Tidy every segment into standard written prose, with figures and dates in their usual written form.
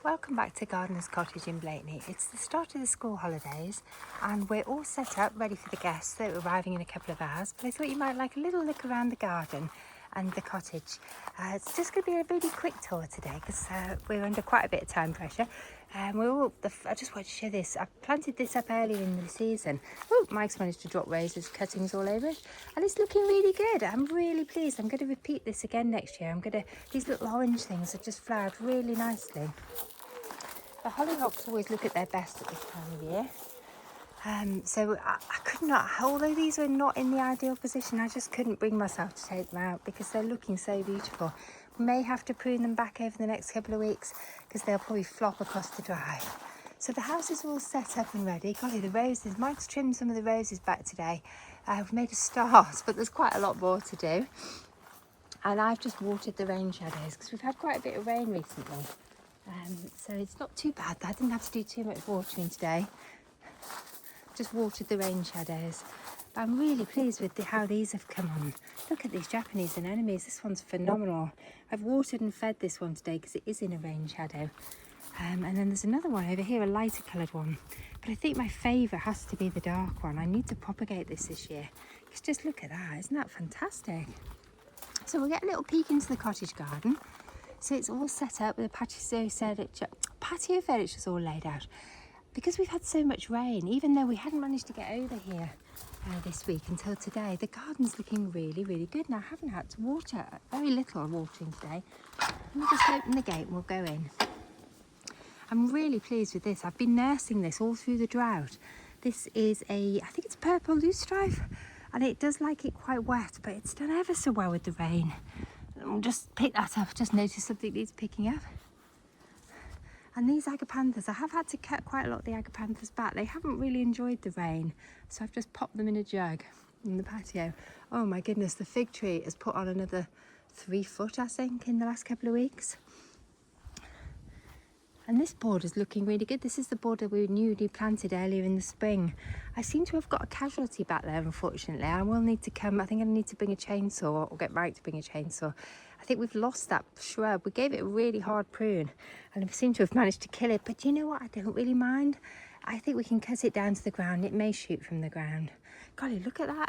Welcome back to Gardener's Cottage in Blakeney. It's the start of the school holidays and we're all set up ready for the guests that are arriving in a couple of hours, but I thought you might like a little look around the garden and the cottage. It's just going to be a really quick tour today because we're under quite a bit of time pressure. I just wanted to show this. I planted this up earlier in the season. Oh, Mike's managed to drop roses, cuttings all over it, and it's looking really good. I'm really pleased. I'm going to repeat this again next year. These little orange things have just flowered really nicely. The hollyhocks always look at their best at this time of year. So I could not, although these were not in the ideal position, I just couldn't bring myself to take them out because they're looking so beautiful. We may have to prune them back over the next couple of weeks because they'll probably flop across the drive. So the house is all set up and ready. Golly, the roses, Mike's trimmed some of the roses back today. We've made a start, but there's quite a lot more to do. And I've just watered the rain shadows because we've had quite a bit of rain recently. So it's not too bad. I didn't have to do too much watering today. Just watered the rain shadows. But I'm really pleased with how these have come on. Look at these Japanese anemones. This one's phenomenal. I've watered and fed this one today because it is in a rain shadow. And then there's another one over here, a lighter coloured one. But I think my favourite has to be the dark one. I need to propagate this year. Because just look at that. Isn't that fantastic? So we'll get a little peek into the cottage garden. So it's all set up with a patio furniture's all laid out. Because we've had so much rain, even though we hadn't managed to get over here this week until today, the garden's looking really, really good. Now I haven't had to water, very little watering today. Let me just open the gate and we'll go in. I'm really pleased with this. I've been nursing this all through the drought. This is I think it's purple loosestrife, and it does like it quite wet, but it's done ever so well with the rain. We'll just pick that up, just noticed something needs picking up. And these agapanthus, I have had to cut quite a lot of the agapanthus back. They haven't really enjoyed the rain, so I've just popped them in a jug in the patio. Oh my goodness, the fig tree has put on another 3 foot, I think, in the last couple of weeks. And this border's looking really good. This is the border we newly planted earlier in the spring. I seem to have got a casualty back there, unfortunately. I will need to come, I think I need to bring a chainsaw or get Mike to bring a chainsaw. I think we've lost that shrub. We gave it a really hard prune and I seem to have managed to kill it. But you know what? I don't really mind. I think we can cut it down to the ground. It may shoot from the ground. Golly, look at that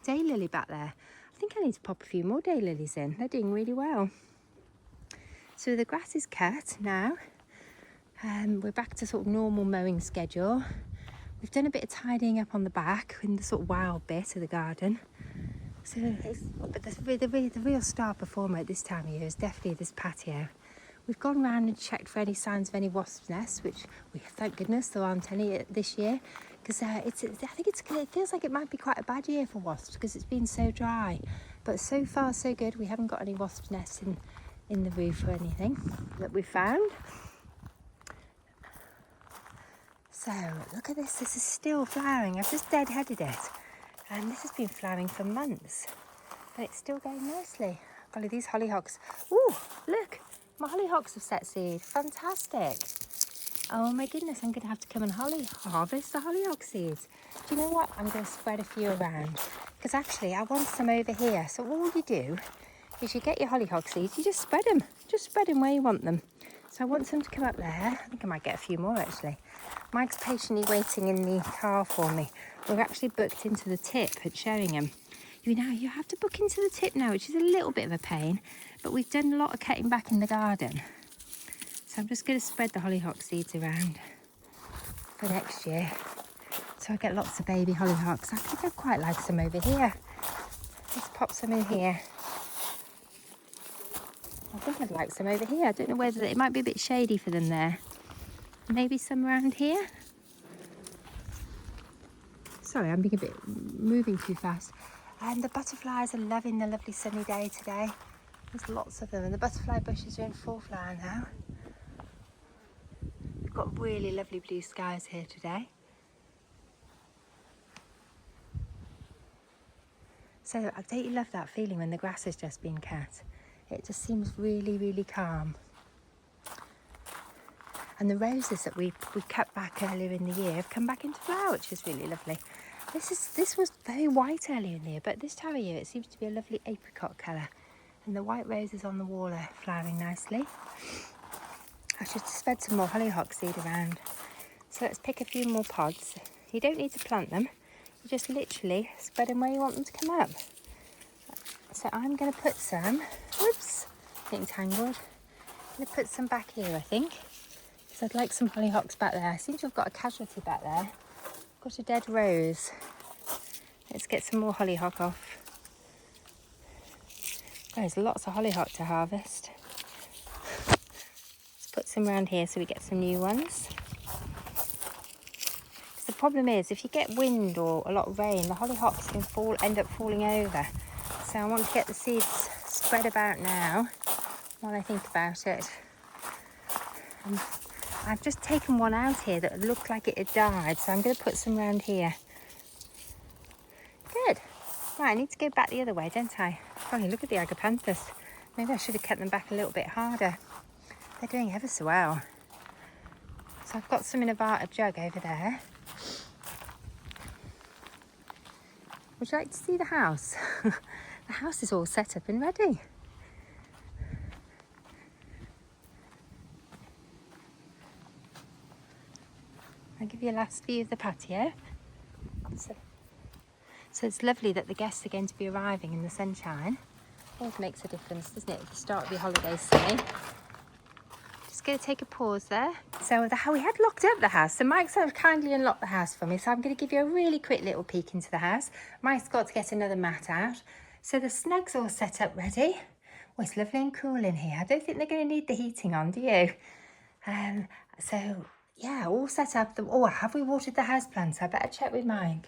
daylily back there. I think I need to pop a few more daylilies in. They're doing really well. So the grass is cut now. We're back to sort of normal mowing schedule. We've done a bit of tidying up on the back in the sort of wild bit of the garden. So, but the real star performer at this time of year is definitely this patio. We've gone round and checked for any signs of any wasp nests, which thank goodness there aren't any this year, because it feels like it might be quite a bad year for wasps because it's been so dry. But so far so good. We haven't got any wasp nests in the roof or anything that we've found. So look at this. This is still flowering. I've just deadheaded it. And this has been flowering for months, but it's still going nicely. Golly, these hollyhocks. Ooh, look, my hollyhocks have set seed. Fantastic. Oh my goodness, I'm going to have to come and harvest the hollyhock seeds. Do you know what? I'm going to spread a few around because actually I want some over here. So all you do is you get your hollyhock seeds, you just spread them. Just spread them where you want them. So I want some to come up there. I think I might get a few more actually. Mike's patiently waiting in the car for me. We're actually booked into the tip at Sheringham. You have to book into the tip now, which is a little bit of a pain, but we've done a lot of cutting back in the garden. So I'm just going to spread the hollyhock seeds around for next year. So I get lots of baby hollyhocks. I think I'd quite like some over here. Let's pop some in here. I think I'd like some over here. I don't know whether it might be a bit shady for them there. Maybe some around here. Sorry, I'm being moving too fast. And the butterflies are loving the lovely sunny day today. There's lots of them, and the butterfly bushes are in full flower now. We've got really lovely blue skies here today. So don't you love that feeling when the grass has just been cut? It just seems really, really calm. And the roses that we cut back earlier in the year have come back into flower, which is really lovely. This was very white earlier in the year, but this time of year it seems to be a lovely apricot colour. And the white roses on the wall are flowering nicely. I should spread some more hollyhock seed around. So let's pick a few more pods. You don't need to plant them. You just literally spread them where you want them to come up. So I'm going to put some, whoops, getting tangled. I'm going to put some back here, I think. Because I'd like some hollyhocks back there. I seem to have got a casualty back there. Got a dead rose. Let's get some more hollyhock off. There's lots of hollyhock to harvest. Let's put some around here so we get some new ones. The problem is, if you get wind or a lot of rain, the hollyhocks can end up falling over. So I want to get the seeds spread about now while I think about it. And I've just taken one out here that looked like it had died, so I'm going to put some around here. Good. Right, I need to go back the other way, don't I? Golly, look at the agapanthus. Maybe I should have kept them back a little bit harder. They're doing ever so well. So I've got some in a jug over there. Would you like to see the house? The house is all set up and ready. I'll give you a last view of the patio. So it's lovely that the guests are going to be arriving in the sunshine. Always makes a difference, doesn't it, at the start of your holidays, sunny. Just going to take a pause there. So we had locked up the house. So Mike's kindly unlocked the house for me. So I'm going to give you a really quick little peek into the house. Mike's got to get another mat out. So the snug's all set up ready. Oh, it's lovely and cool in here. I don't think they're going to need the heating on, do you? So yeah, all set up. Oh, have we watered the house plants? I better check with Mike.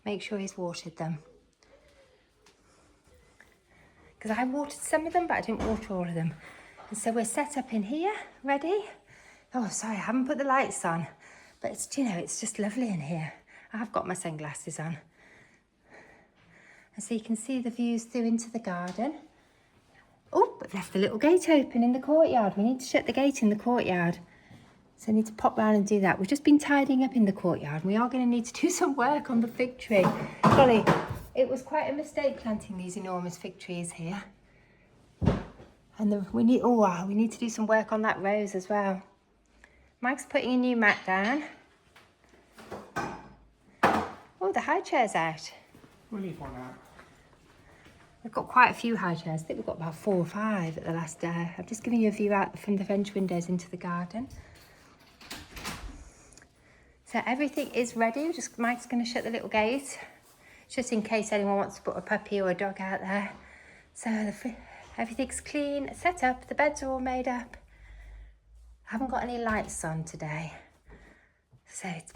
Make sure he's watered them. Because I watered some of them, but I didn't water all of them. And so we're set up in here, ready. Oh, sorry, I haven't put the lights on. But it's, it's just lovely in here. I've got my sunglasses on. And so you can see the views through into the garden. Oh, we've left the little gate open in the courtyard. We need to shut the gate in the courtyard. So I need to pop round and do that. We've just been tidying up in the courtyard. We are going to need to do some work on the fig tree. Golly, it was quite a mistake planting these enormous fig trees here. And we need to do some work on that rose as well. Mike's putting a new mat down. Oh, the high chair's out. We'll leave one out. We've got quite a few high chairs. I think we've got about 4 or 5 at the last day. I've just given you a view out from the French windows into the garden. So everything is ready. Mike's going to shut the little gate, just in case anyone wants to put a puppy or a dog out there. So everything's clean, set up. The beds are all made up. I haven't got any lights on today. So it's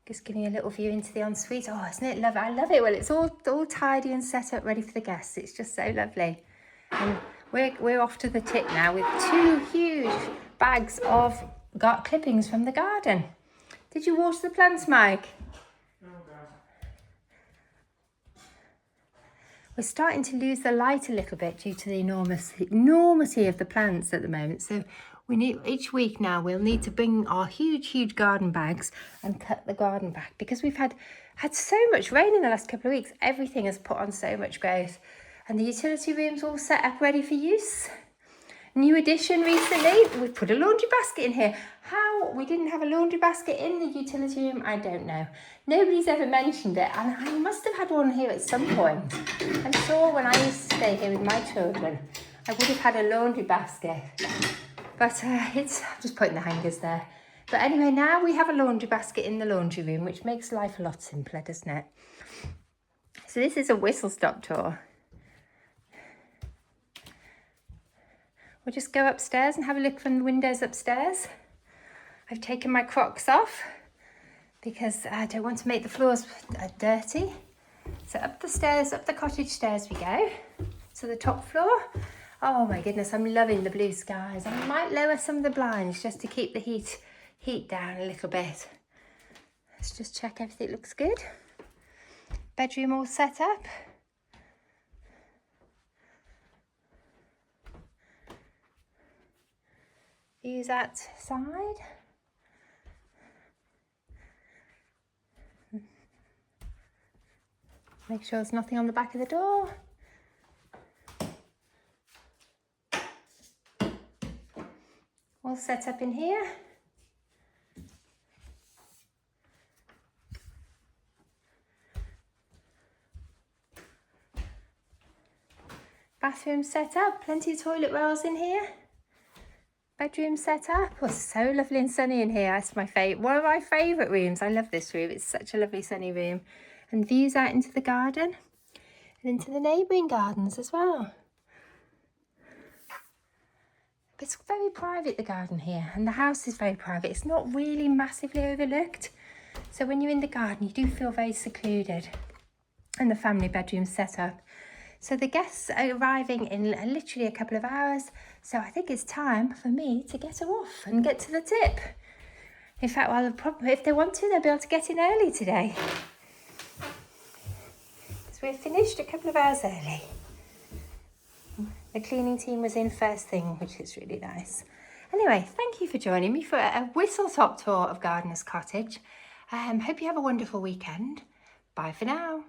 just giving you a little view into the ensuite. Oh, isn't it lovely? I love it when it's all tidy and set up, ready for the guests. It's just so lovely. And we're off to the tip now with 2 huge bags of clippings from the garden. Did you water the plants, Mike? No, We're starting to lose the light a little bit due to the enormity of the plants at the moment. So each week now we'll need to bring our huge garden bags and cut the garden back, because we've had so much rain in the last couple of weeks. Everything has put on so much growth, and the utility room's all set up ready for use. New addition recently, we've put a laundry basket in here. How we didn't have a laundry basket in the utility room, I don't know. Nobody's ever mentioned it, and I must have had one here at some point. I'm sure when I used to stay here with my children, I would have had a laundry basket. But I'm just putting the hangers there. But anyway, now we have a laundry basket in the laundry room, which makes life a lot simpler, doesn't it? So this is a whistle-stop tour. We'll just go upstairs and have a look from the windows upstairs. I've taken my Crocs off because I don't want to make the floors dirty. So up the stairs, up the cottage stairs we go to the top floor. Oh my goodness, I'm loving the blue skies. I might lower some of the blinds just to keep the heat down a little bit. Let's just check everything looks good. Bedroom all set up. Views outside. Make sure there's nothing on the back of the door. set up in here. Bathroom set up, plenty of toilet rolls in here. Bedroom set up. Oh, so lovely and sunny in here. It's my favourite, one of my favourite rooms. I love this room. It's such a lovely sunny room. And views out into the garden and into the neighbouring gardens as well. But it's very private, the garden here, and the house is very private. It's not really massively overlooked. So when you're in the garden, you do feel very secluded. And the family bedroom set up. So the guests are arriving in literally a couple of hours. So I think it's time for me to get her off and get to the tip. In fact, well, if they want to, they'll be able to get in early today. So we've finished a couple of hours early. The cleaning team was in first thing, which is really nice. Anyway, thank you for joining me for a whistle-stop tour of Gardener's Cottage. Hope you have a wonderful weekend. Bye for now.